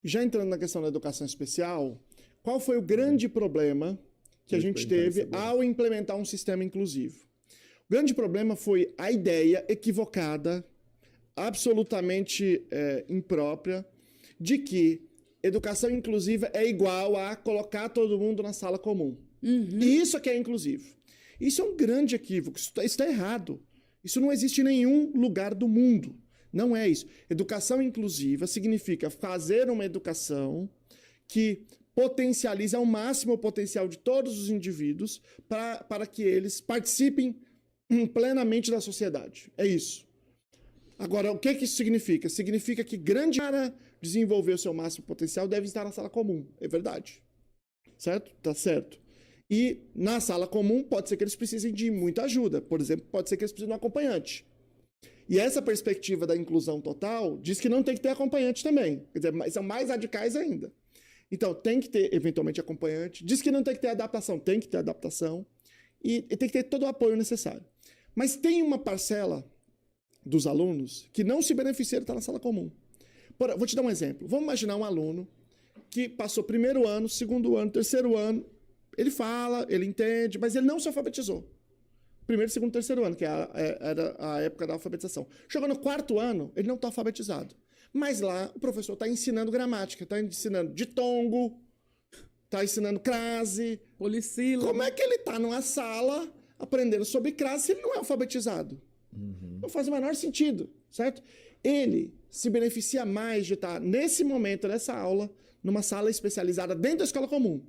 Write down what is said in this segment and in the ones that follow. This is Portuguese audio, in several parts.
Já entrando na questão da educação especial, qual foi o grande problema que a gente teve ao implementar um sistema inclusivo? O grande problema foi a ideia equivocada, absolutamente imprópria, de que educação inclusiva é igual a colocar todo mundo na sala comum. E isso aqui é inclusivo. Isso é um grande equívoco, isso está errado. Isso não existe em nenhum lugar do mundo. Não é isso. Educação inclusiva significa fazer uma educação que potencialize ao máximo o potencial de todos os indivíduos para que eles participem plenamente da sociedade. É isso. Agora, o que isso significa? Significa que grande para desenvolver o seu máximo potencial deve estar na sala comum. É verdade. Certo? Tá certo. E na sala comum pode ser que eles precisem de muita ajuda. Por exemplo, pode ser que eles precisem de um acompanhante. E essa perspectiva da inclusão total diz que não tem que ter acompanhante também. Quer dizer, são mais radicais ainda. Então, tem que ter, eventualmente, acompanhante. Diz que não tem que ter adaptação. Tem que ter adaptação. E tem que ter todo o apoio necessário. Mas tem uma parcela dos alunos que não se beneficia de estar na sala comum. Vou te dar um exemplo. Vamos imaginar um aluno que passou primeiro ano, segundo ano, terceiro ano. Ele fala, ele entende, mas ele não se alfabetizou. Primeiro, segundo, terceiro ano, que era a época da alfabetização. Chegou no quarto ano, ele não está alfabetizado. Mas lá o professor está ensinando gramática, está ensinando ditongo, está ensinando crase. Policílabo. Como é que ele está numa sala aprendendo sobre crase se ele não é alfabetizado? Não faz o menor sentido, certo? Ele se beneficia mais de estar, nesse momento, nessa aula, numa sala especializada dentro da escola comum.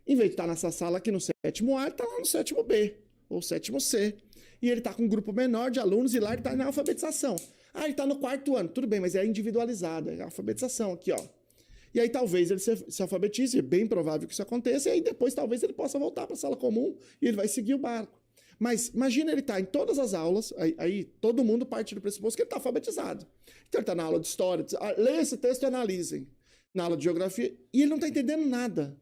Em vez de estar nessa sala aqui no sétimo A, ele está lá no sétimo B. Ou sétimo C. E ele está com um grupo menor de alunos e lá ele está na alfabetização. Ah, ele está no quarto ano. Tudo bem, mas é individualizado. É a alfabetização aqui, ó. E aí talvez ele se alfabetize, é bem provável que isso aconteça, e aí depois talvez ele possa voltar para a sala comum e ele vai seguir o barco. Mas imagina ele estar em todas as aulas, aí todo mundo parte do pressuposto que ele está alfabetizado. Então ele está na aula de história, leia esse texto e analisem. Na aula de geografia, e ele não está entendendo nada.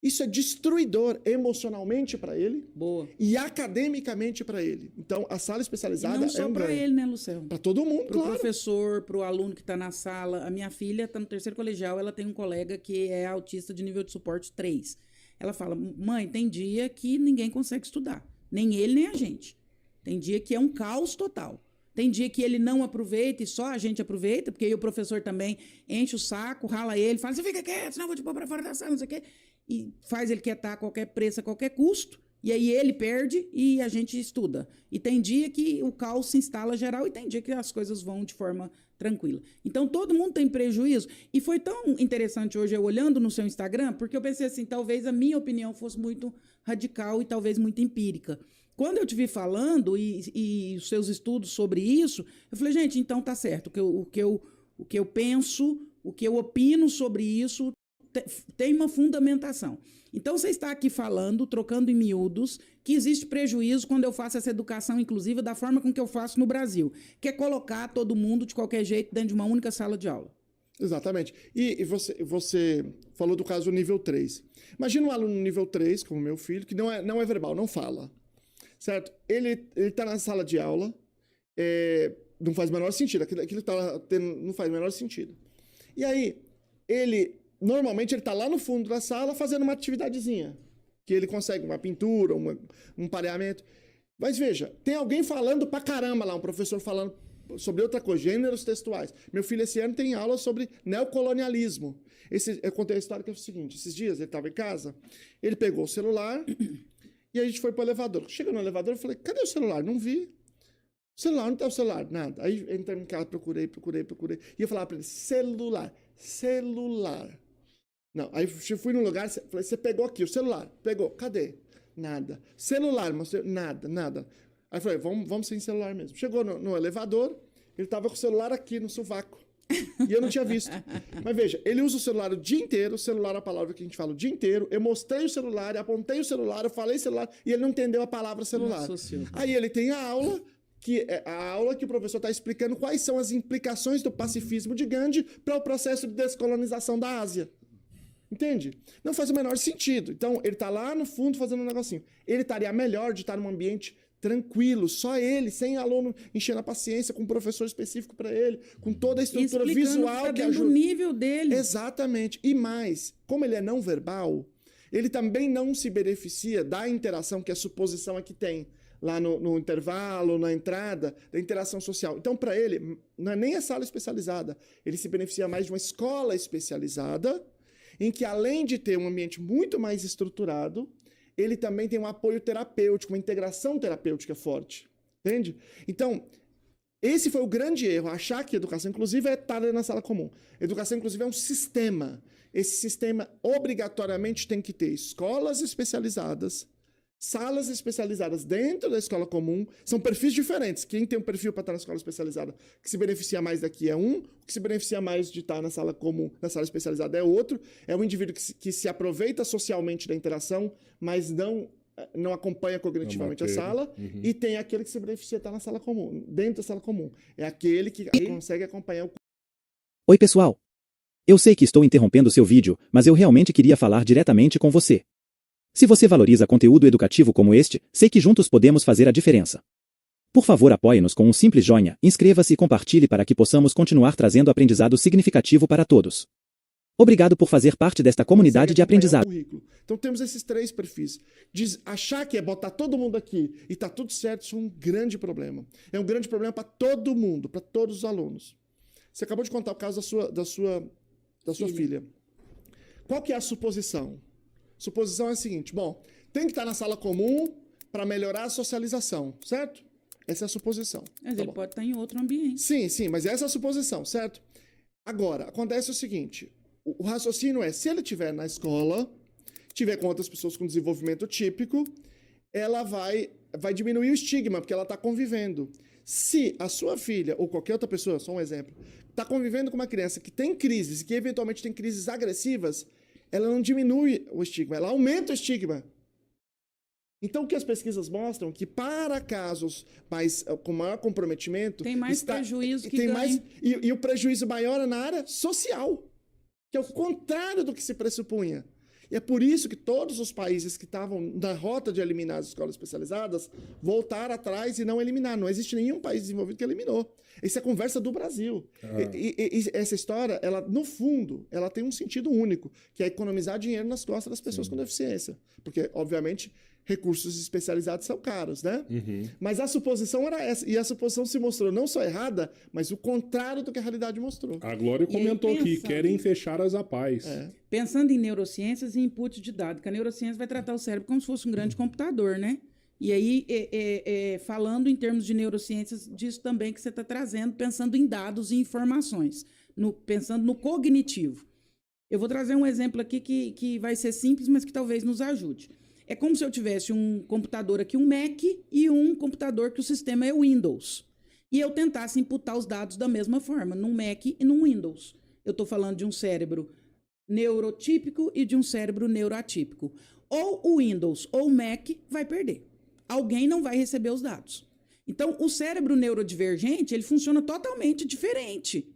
Isso é destruidor emocionalmente para ele. Boa. E academicamente para ele. Então, a sala especializada e não só para ele, né, Luciano? Para todo mundo, pro claro. Para o professor, para o aluno que está na sala. A minha filha está no terceiro colegial, ela tem um colega que é autista de nível de suporte 3. Ela fala, mãe, tem dia que ninguém consegue estudar. Nem ele, nem a gente. Tem dia que é um caos total. Tem dia que ele não aproveita e só a gente aproveita, porque aí o professor também enche o saco, rala ele, fala, você fica quieto, senão eu vou te pôr para fora da sala, não sei o quê. E faz ele quietar a qualquer preço, a qualquer custo, e aí ele perde e a gente estuda. E tem dia que o caos se instala geral e tem dia que as coisas vão de forma tranquila. Então, todo mundo tem prejuízo. E foi tão interessante hoje eu olhando no seu Instagram, porque eu pensei assim, talvez a minha opinião fosse muito radical e talvez muito empírica. Quando eu te vi falando e os seus estudos sobre isso, eu falei, gente, então tá certo. O que eu penso, o que eu opino sobre isso tem uma fundamentação. Então, você está aqui falando, trocando em miúdos, que existe prejuízo quando eu faço essa educação inclusiva da forma com que eu faço no Brasil, que é colocar todo mundo de qualquer jeito dentro de uma única sala de aula. Exatamente. E você falou do caso nível 3. Imagina um aluno nível 3, como meu filho, que não é verbal, não fala. Certo? Ele está na sala de aula, não faz o menor sentido, aquilo tá tendo, não faz o menor sentido. E aí, normalmente ele está lá no fundo da sala fazendo uma atividadezinha, que ele consegue uma pintura, um pareamento. Mas veja, tem alguém falando pra caramba lá, um professor falando sobre outra coisa, gêneros textuais. Meu filho esse ano tem aula sobre neocolonialismo. Eu contei a história que é o seguinte, esses dias ele estava em casa, ele pegou o celular e a gente foi pro elevador. Chega no elevador, eu falei, cadê o celular? Não vi. O celular, não tem o celular, nada. Aí entrei em casa, procurei. E eu falava pra ele, celular. Não, aí fui num lugar, falei, você pegou aqui o celular? Pegou, cadê? Nada. Celular, mostrei, nada. Aí falei, vamos sem celular mesmo. Chegou no elevador, ele tava com o celular aqui no sovaco. E eu não tinha visto. Mas veja, ele usa o celular o dia inteiro, o celular é a palavra que a gente fala o dia inteiro, eu mostrei o celular, eu apontei o celular, eu falei celular, e ele não entendeu a palavra celular. Aí ele tem a aula que o professor está explicando quais são as implicações do pacifismo de Gandhi para o processo de descolonização da Ásia. Entende? Não faz o menor sentido. Então, ele está lá no fundo fazendo um negocinho. Ele estaria melhor de estar num ambiente tranquilo, só ele, sem aluno enchendo a paciência, com um professor específico para ele, com toda a estrutura visual que ajuda. Do nível dele. Exatamente. E mais, como ele é não verbal, ele também não se beneficia da interação que a suposição é que tem lá no intervalo, na entrada, da interação social. Então, para ele, não é nem a sala especializada, ele se beneficia mais de uma escola especializada, em que, além de ter um ambiente muito mais estruturado, ele também tem um apoio terapêutico, uma integração terapêutica forte. Entende? Então, esse foi o grande erro, achar que educação inclusiva é estar na sala comum. Educação inclusiva é um sistema. Esse sistema, obrigatoriamente, tem que ter escolas especializadas, salas especializadas dentro da escola comum. São perfis diferentes. Quem tem um perfil para estar na escola especializada que se beneficia mais daqui é um, o que se beneficia mais de estar na sala comum, na sala especializada é outro. É um indivíduo que se aproveita socialmente da interação, mas não acompanha cognitivamente a sala. Uhum. E tem aquele que se beneficia de estar na sala comum, dentro da sala comum. É aquele que consegue acompanhar o... Oi, pessoal. Eu sei que estou interrompendo seu vídeo, mas eu realmente queria falar diretamente com você. Se você valoriza conteúdo educativo como este, sei que juntos podemos fazer a diferença. Por favor, apoie-nos com um simples joinha, inscreva-se e compartilhe para que possamos continuar trazendo aprendizado significativo para todos. Obrigado por fazer parte desta comunidade de aprendizado. Então temos esses 3 perfis. Achar que é botar todo mundo aqui e tá tudo certo, isso é um grande problema. É um grande problema para todo mundo, para todos os alunos. Você acabou de contar o caso da sua filha. Qual que é a suposição? Suposição é a seguinte, bom, tem que estar na sala comum para melhorar a socialização, certo? Essa é a suposição. Mas ele pode estar em outro ambiente. Sim, mas essa é a suposição, certo? Agora, acontece o seguinte, o raciocínio é, se ele estiver na escola, estiver com outras pessoas com desenvolvimento típico, ela vai diminuir o estigma, porque ela está convivendo. Se a sua filha, ou qualquer outra pessoa, só um exemplo, está convivendo com uma criança que tem crises, que eventualmente tem crises agressivas, ela não diminui o estigma, ela aumenta o estigma. Então, o que as pesquisas mostram que para casos com maior comprometimento... Tem mais prejuízo que ganho. E o prejuízo maior é na área social, que é o contrário do que se pressupunha. E é por isso que todos os países que estavam na rota de eliminar as escolas especializadas voltaram atrás e não eliminaram. Não existe nenhum país desenvolvido que eliminou. Isso é conversa do Brasil. E essa história, ela, no fundo, ela tem um sentido único, que é economizar dinheiro nas costas das pessoas com deficiência. Porque, obviamente, recursos especializados são caros, né? Uhum. Mas a suposição era essa. E a suposição se mostrou não só errada, mas o contrário do que a realidade mostrou. A Glória comentou aqui, querem fechar as APAES. Pensando em neurociências e input de dados, que a neurociência vai tratar o cérebro como se fosse um grande computador, né? E aí, falando em termos de neurociências, disso também que você está trazendo, pensando em dados e informações, pensando no cognitivo. Eu vou trazer um exemplo aqui que vai ser simples, mas que talvez nos ajude. É como se eu tivesse um computador aqui, um Mac, e um computador que o sistema é Windows. E eu tentasse imputar os dados da mesma forma, num Mac e num Windows. Eu estou falando de um cérebro neurotípico e de um cérebro neuroatípico. Ou o Windows ou o Mac vai perder. Alguém não vai receber os dados. Então, o cérebro neurodivergente, ele funciona totalmente diferente.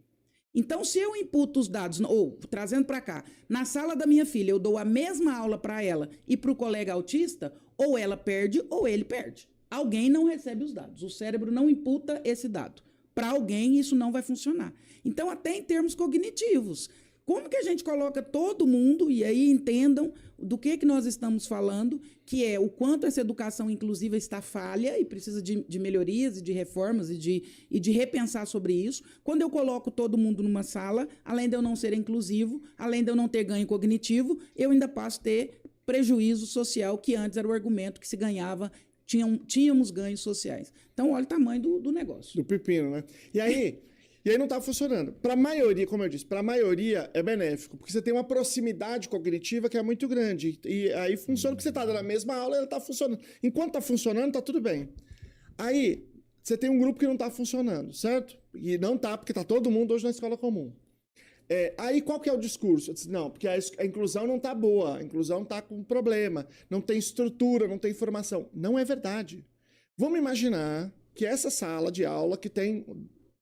Então, se eu imputo os dados, ou trazendo para cá, na sala da minha filha, eu dou a mesma aula para ela e para o colega autista, ou ela perde ou ele perde. Alguém não recebe os dados. O cérebro não imputa esse dado. Para alguém, isso não vai funcionar. Então, até em termos cognitivos, como que a gente coloca todo mundo, e aí entendam do que nós estamos falando, que é o quanto essa educação inclusiva está falha e precisa de melhorias e de reformas e de repensar sobre isso. Quando eu coloco todo mundo numa sala, além de eu não ser inclusivo, além de eu não ter ganho cognitivo, eu ainda passo a ter prejuízo social, que antes era o argumento que se ganhava, tínhamos ganhos sociais. Então, olha o tamanho do negócio. Do pepino, né? E aí não está funcionando. Para a maioria, como eu disse, para a maioria é benéfico, porque você tem uma proximidade cognitiva que é muito grande. E aí funciona porque você está dando a mesma aula e ela está funcionando. Enquanto está funcionando, está tudo bem. Aí, você tem um grupo que não está funcionando, certo? E não está, porque está todo mundo hoje na escola comum. Aí, qual que é o discurso? Eu disse, não, porque a inclusão não está boa, a inclusão está com problema, não tem estrutura, não tem informação. Não é verdade. Vamos imaginar que essa sala de aula que tem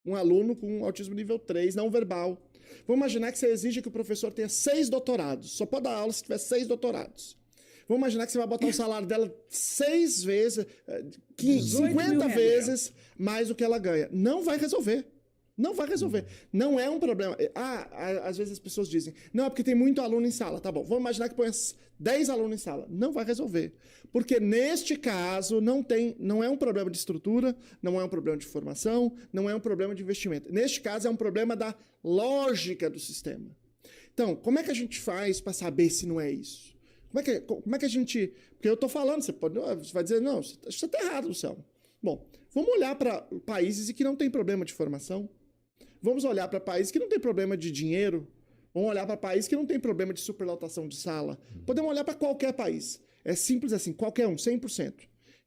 um aluno com autismo nível 3, não verbal. Vamos imaginar que você exige que o professor tenha 6 doutorados. Só pode dar aula se tiver 6 doutorados. Vamos imaginar que você vai botar o salário dela 6 vezes, 50 mil vezes mais do que ela ganha. Não vai resolver. Não vai resolver. Não é um problema. Às vezes as pessoas dizem, não, é porque tem muito aluno em sala. Tá bom, vamos imaginar que põe 10 alunos em sala. Não vai resolver. Porque neste caso não é um problema de estrutura, não é um problema de formação, não é um problema de investimento. Neste caso é um problema da lógica do sistema. Então, como é que a gente faz para saber se não é isso? Como é que a gente... Porque eu estou falando, você vai dizer, não, você está errado, Luciano. Bom, vamos olhar para países que não tem problema de formação. Vamos olhar para países que não tem problema de dinheiro. Vamos olhar para países que não tem problema de superlotação de sala. Podemos olhar para qualquer país. É simples assim, qualquer um, 100%.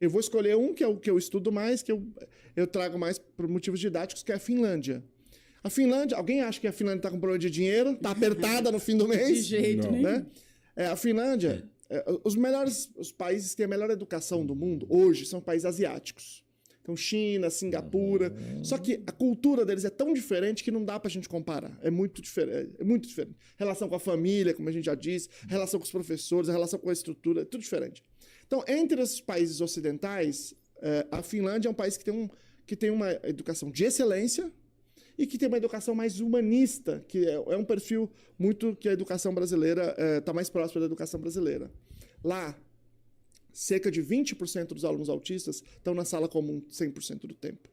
Eu vou escolher um que é o que eu estudo mais, que eu trago mais por motivos didáticos, que é a Finlândia. A Finlândia, alguém acha que a Finlândia está com problema de dinheiro? Está apertada no fim do mês? De jeito nenhum. Né? A Finlândia, os países que têm a melhor educação do mundo hoje são países asiáticos. Então, China, Singapura. Só que a cultura deles é tão diferente que não dá pra gente comparar. É muito diferente. É muito diferente. Relação com a família, como a gente já disse, relação com os professores, a relação com a estrutura, é tudo diferente. Então, entre esses países ocidentais, a Finlândia é um país que tem uma educação de excelência e que tem uma educação mais humanista, que é um perfil muito que a educação brasileira está mais próxima da educação brasileira. Lá, cerca de 20% dos alunos autistas estão na sala comum 100% do tempo.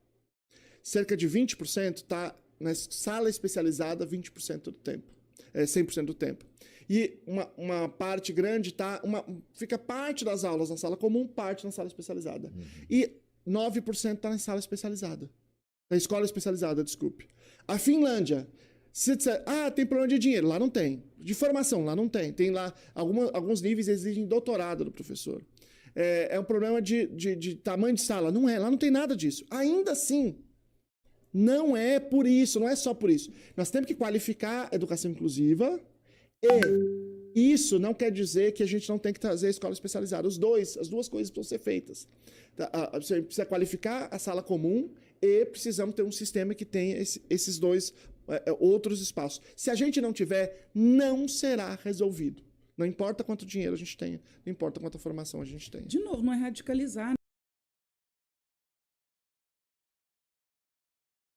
Cerca de 20% está na sala especializada 20% do tempo. 100% do tempo. E uma parte grande fica parte das aulas na sala comum, parte na sala especializada. E 9% está na sala especializada. Na escola especializada, desculpe. A Finlândia, se disser, tem problema de dinheiro, lá não tem. De formação, lá não tem. Tem lá, alguns níveis exigem doutorado do professor. É um problema de tamanho de sala. Não é, lá não tem nada disso. Ainda assim, não é por isso, não é só por isso. Nós temos que qualificar a educação inclusiva e isso não quer dizer que a gente não tem que trazer a escola especializada. As duas coisas precisam ser feitas. Você precisa qualificar a sala comum e precisamos ter um sistema que tenha esses dois outros espaços. Se a gente não tiver, não será resolvido. Não importa quanto dinheiro a gente tenha, não importa quanta formação a gente tenha. De novo, não é radicalizar.